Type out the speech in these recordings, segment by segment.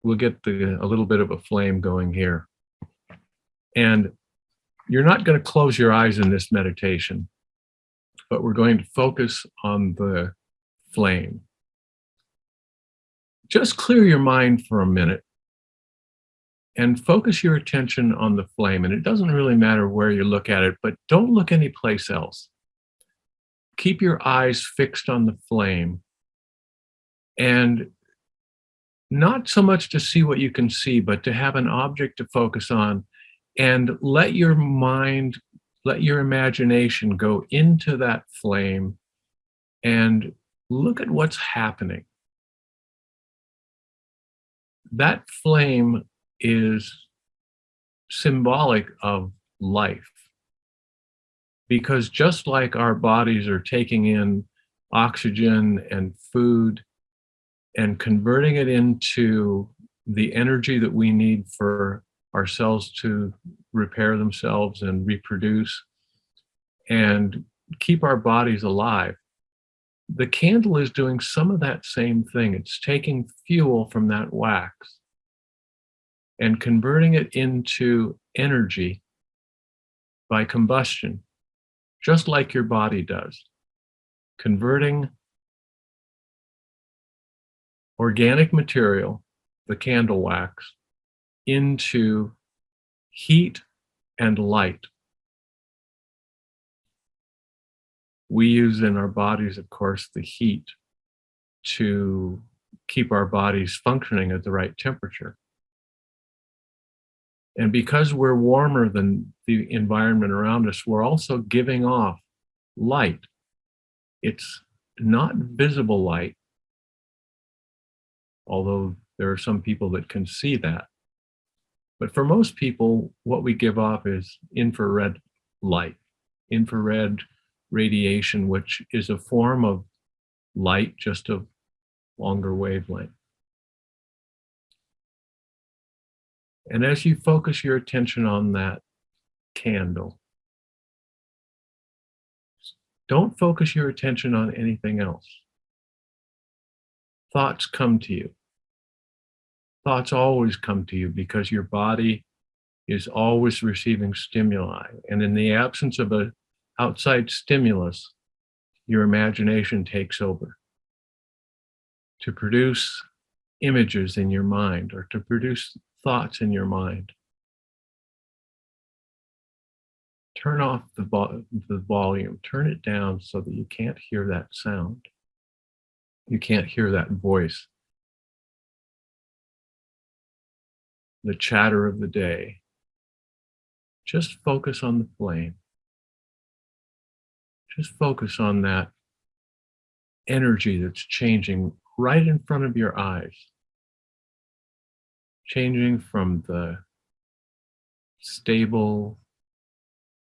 we'll get a little bit of a flame going here. And you're not going to close your eyes in this meditation, but we're going to focus on the flame. Just clear your mind for a minute and focus your attention on the flame. And it doesn't really matter where you look at it, but don't look anyplace else. Keep your eyes fixed on the flame, and not so much to see what you can see, but to have an object to focus on, and let your mind, let your imagination go into that flame and look at what's happening. That flame is symbolic of life, because just like our bodies are taking in oxygen and food and converting it into the energy that we need for our cells to repair themselves and reproduce and keep our bodies alive, the candle is doing some of that same thing. It's taking fuel from that wax and converting it into energy by combustion, just like your body does, converting organic material, the candle wax, into heat and light. We use in our bodies, of course, the heat to keep our bodies functioning at the right temperature. And because we're warmer than the environment around us, we're also giving off light. It's not visible light, although there are some people that can see that. But for most people, what we give off is infrared light, infrared radiation, which is a form of light, just a longer wavelength. And as you focus your attention on that candle, don't focus your attention on anything else. Thoughts come to you. Thoughts always come to you because your body is always receiving stimuli. And in the absence of an outside stimulus, your imagination takes over to produce images in your mind or to produce thoughts in your mind. Turn off the volume, turn it down so that you can't hear that sound. You can't hear that voice, the chatter of the day. Just focus on the flame. Just focus on that energy that's changing right in front of your eyes, changing from the stable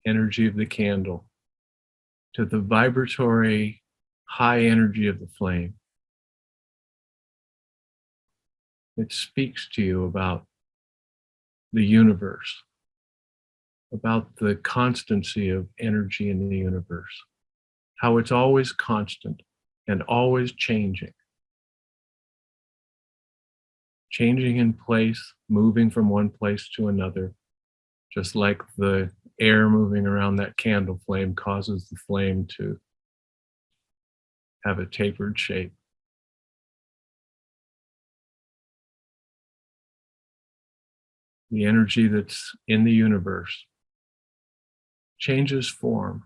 energy of the candle to the vibratory high energy of the flame. It speaks to you about the universe, about the constancy of energy in the universe, how it's always constant and always changing. Changing in place, moving from one place to another, just like the air moving around that candle flame causes the flame to have a tapered shape. The energy that's in the universe changes form.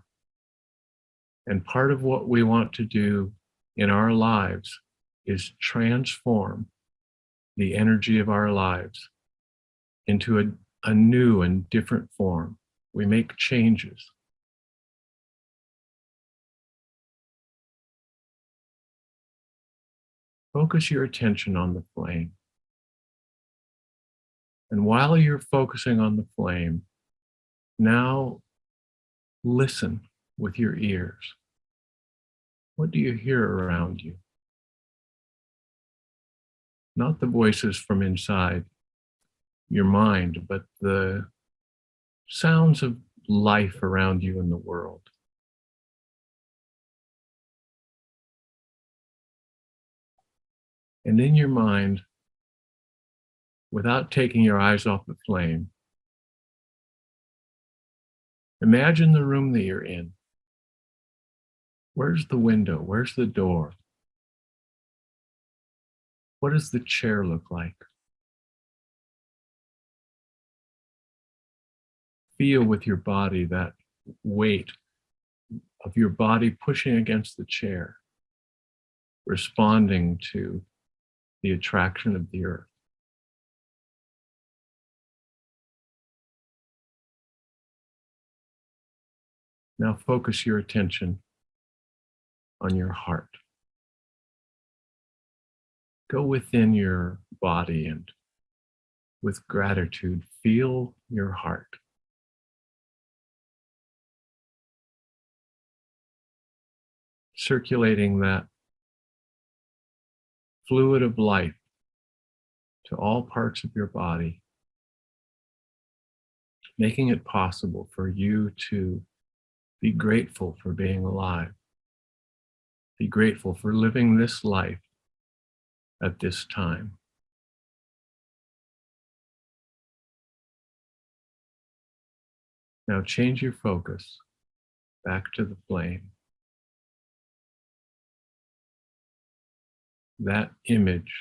And part of what we want to do in our lives is transform the energy of our lives into a new and different form. We make changes. Focus your attention on the flame. And while you're focusing on the flame, now listen with your ears. What do you hear around you? Not the voices from inside your mind, but the sounds of life around you in the world. And in your mind, without taking your eyes off the flame, imagine the room that you're in. Where's the window? Where's the door? What does the chair look like? Feel with your body that weight of your body pushing against the chair, responding to the attraction of the earth. Now focus your attention on your heart. Go within your body and with gratitude, feel your heart. Circulating that fluid of life to all parts of your body, making it possible for you to be grateful for being alive. Be grateful for living this life at this time. Now change your focus back to the flame. That image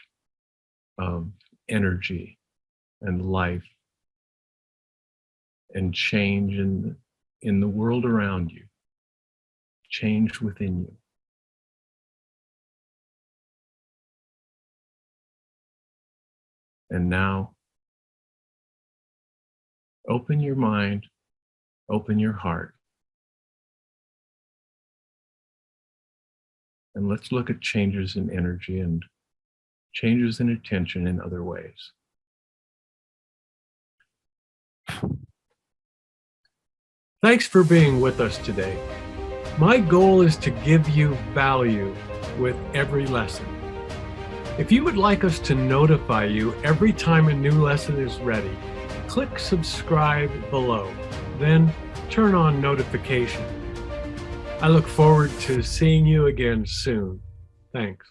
of energy and life and change in the world around you, change within you. And now, open your mind, open your heart, and let's look at changes in energy and changes in attention in other ways. Thanks for being with us today. My goal is to give you value with every lesson. If you would like us to notify you every time a new lesson is ready, click subscribe below, then turn on notifications. I look forward to seeing you again soon. Thanks.